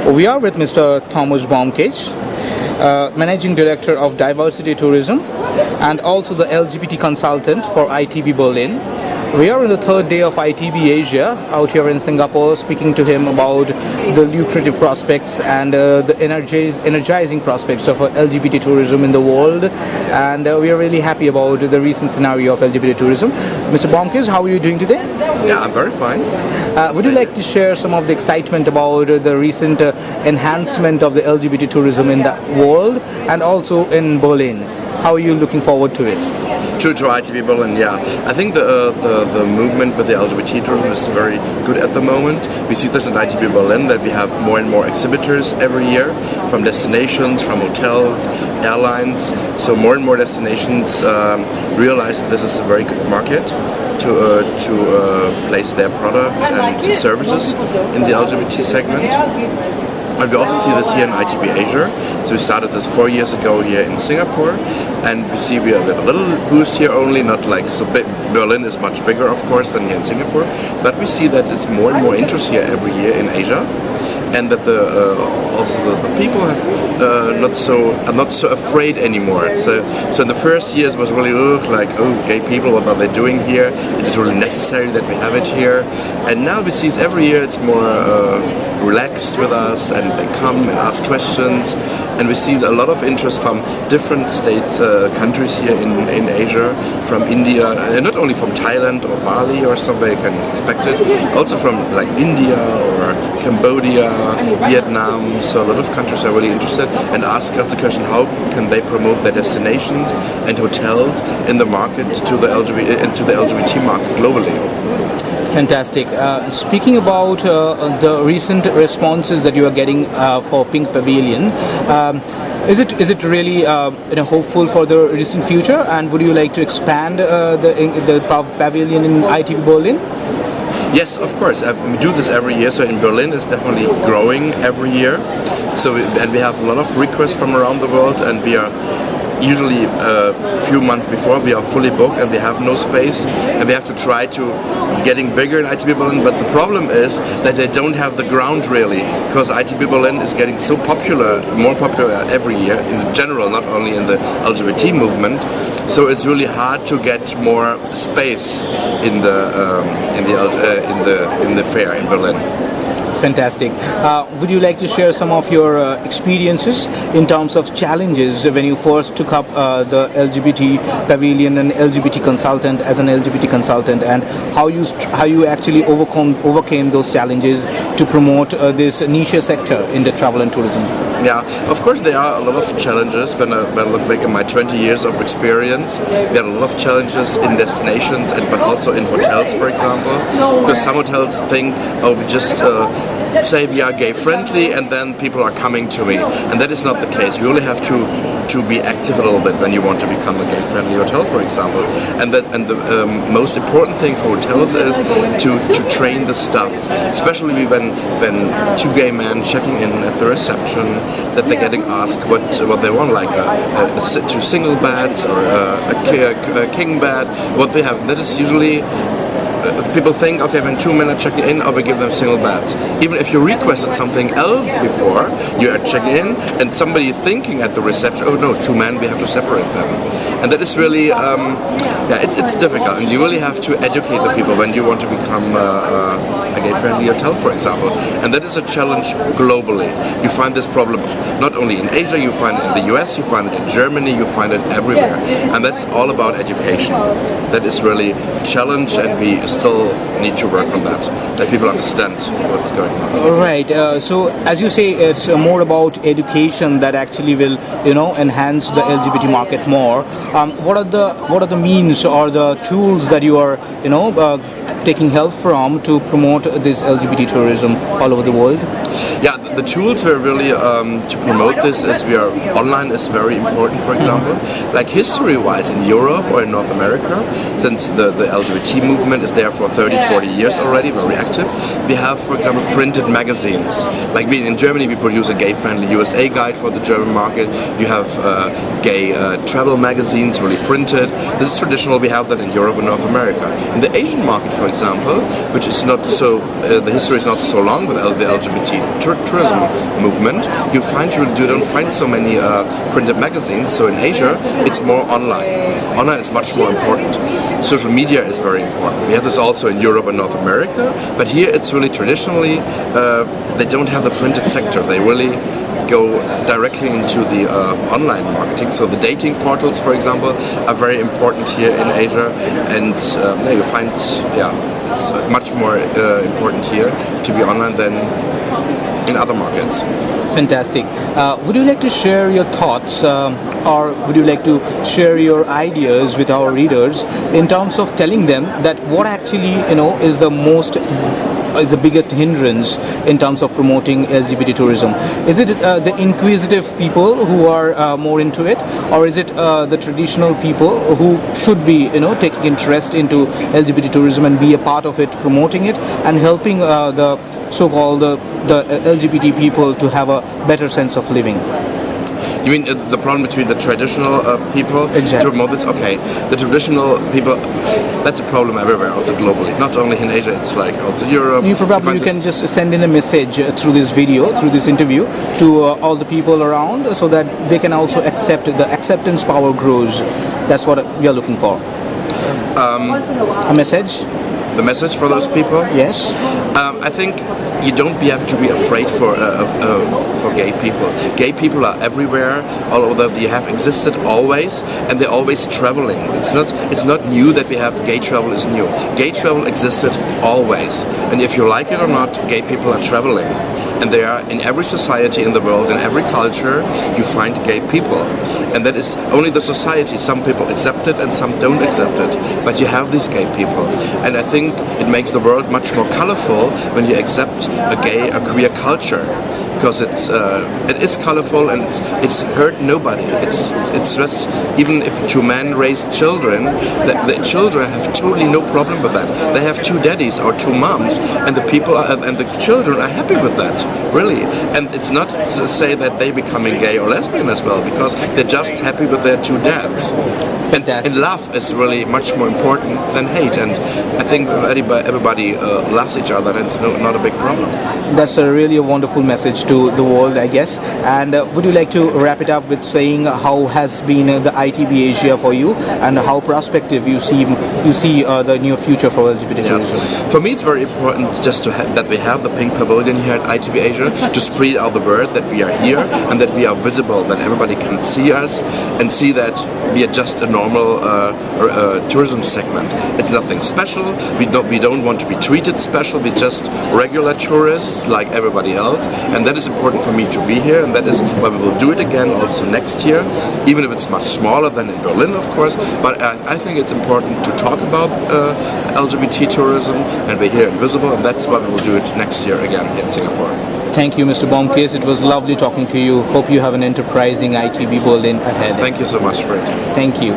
We are with Mr. Thomas Bomkes, Managing Director of Diversity Tourism and also the LGBT consultant for ITB Berlin. We are on the third day of ITB Asia out here in Singapore, speaking to him about the lucrative prospects and the energizing prospects of LGBT tourism in the world. And we are really happy about the recent scenario of LGBT tourism. Mr. Bomkes, how are you doing today? Yeah, I'm very fine. Would you like to share some of the excitement about the recent enhancement of the LGBT tourism in the world and also in Berlin? How are you looking forward to it? To ITB Berlin, yeah. I think the movement with the LGBT tourism is very good at the moment. We see this in ITB Berlin, that we have more and more exhibitors every year from destinations, from hotels, airlines. So more and more destinations realize that this is a very good market to place their products and services in the LGBT segment. And we also see this here in ITB Asia. So we started this 4 years ago here in Singapore, and we see we have a little boost here only, not like so big. Berlin is much bigger, of course, than here in Singapore, but we see that it's more and more interest here every year in Asia, and that the people have are not so afraid anymore. So in the first years it was really like, oh, gay people, what are they doing here? Is it really necessary that we have it here? And now we see every year it's more relaxed with us, and they come and ask questions, and we see a lot of interest from different states, countries here in Asia, from India, and not only from Thailand or Bali or somewhere you can expect it, also from like India or Cambodia, Vietnam. So a lot of countries are really interested and ask us the question, how can they promote their destinations and hotels in the market to the LGBT market globally. Fantastic. Speaking about the recent responses that you are getting for Pink Pavilion, is it really hopeful for the recent future? And would you like to expand the pavilion in ITB Berlin? Yes, of course. We do this every year. So in Berlin, it's definitely growing every year. So we have a lot of requests from around the world, and we are usually a few months before we are fully booked and we have no space, and we have to try to getting bigger in ITB Berlin. But the problem is that they don't have the ground really, because ITB Berlin is getting so popular, more popular every year in general, not only in the LGBT movement. So it's really hard to get more space in the fair in Berlin. Fantastic. Would you like to share some of your experiences in terms of challenges when you first took up the LGBT pavilion and LGBT consultant as an LGBT consultant, and how you actually overcame those challenges to promote this niche sector in the travel and tourism? Yeah, of course there are a lot of challenges. When I look back at my 20 years of experience, there are a lot of challenges in destinations but also in hotels, for example. Because some hotels think, oh, we just say we are gay friendly and then people are coming to me, and that is not the case. You really have to be active a little bit when you want to become a gay friendly hotel, for example. And the most important thing for hotels is to train the staff, especially when two gay men checking in at the reception, that they're getting asked what they want, like two single beds or a king bed, what they have. That is usually people think, okay, when two men are checking in, I will give them single beds. Even if you requested something else before, you are checking in, and somebody thinking at the reception, oh no, two men, we have to separate them. And that is really, it's difficult, and you really have to educate the people when you want to become a gay-friendly hotel, for example. And that is a challenge globally. You find this problem not only in Asia, you find it in the US, you find it in Germany, you find it everywhere. And that's all about education. That is really a challenge, and we still need to work on that people understand what's going on. Right. So as you say, it's more about education that actually will enhance the LGBT market more. What are the means or the tools that you are taking help from to promote this LGBT tourism all over the world? Yeah, the tools were really to promote this is online is very important, for example. Like history-wise in Europe or in North America, since the LGBT movement is there for 30-40 years already, very active, we have, for example, printed magazines. Like in Germany, we produce a gay-friendly USA guide for the German market. You have gay travel magazines, really printed. This is traditional. We have that in Europe and North America. In the Asian market, for example, which is not so, the history is not so long with the LGBT tourism, tourism movement, you don't find so many printed magazines. So in Asia, it's more online. Online is much more important. Social media is very important. We have this also in Europe and North America, but here it's really traditionally they don't have the printed sector. They really go directly into the online marketing. So the dating portals, for example, are very important here in Asia, and you find it's much more important here to be online than in other markets. Fantastic. Would you like to share your thoughts or would you like to share your ideas with our readers in terms of telling them that what actually is the biggest hindrance in terms of promoting LGBT tourism? Is it the inquisitive people who are more into it, or is it the traditional people who should be taking interest into LGBT tourism and be a part of it, promoting it and helping the so-called the LGBT people to have a better sense of living? You mean the problem between the traditional people Exactly. to promote this? Okay, the traditional people, that's a problem everywhere, also globally. Not only in Asia, it's like also Europe. You can just send in a message through this video, through this interview, to all the people around, so that they can also accept. The acceptance power grows. That's what we are looking for. A message. The message for those people? Yes. I think you don't have to be afraid for gay people. Gay people are everywhere, all over. They have existed always, and they're always traveling. It's not new that we have gay travel is new. Gay travel existed always, and if you like it or not, gay people are traveling. And they are in every society in the world, in every culture, you find gay people. And that is only the society. Some people accept it and some don't accept it. But you have these gay people. And I think it makes the world much more colorful when you accept a queer culture. Because it is colorful and it's hurt nobody. It's just, even if two men raise children, the children have totally no problem with that. They have two daddies or two moms, and the children are happy with that, really. And it's not to say that they becoming gay or lesbian as well, because they're just happy with their two dads. Fantastic. And love is really much more important than hate. And I think everybody loves each other, and it's not a big problem. That's really a wonderful message to the world, I guess. And would you like to wrap it up with saying how has been the ITB Asia for you, and how prospective you see the near future for LGBT tourism? Yes. For me, it's very important just that we have the pink pavilion here at ITB Asia to spread out the word that we are here and that we are visible, that everybody can see us and see that we are just a normal tourism segment. It's nothing special. We don't want to be treated special. We're just regular tourists like everybody else, and that is important for me to be here, and that is why we will do it again also next year, even if it's much smaller than in Berlin, of course. But I think it's important to talk about LGBT tourism, and we're here in Visible, and that's why we will do it next year again in Singapore. Thank you, Mr. Bomkes. It was lovely talking to you. Hope you have an enterprising ITB Berlin ahead. Thank you so much for it. Thank you.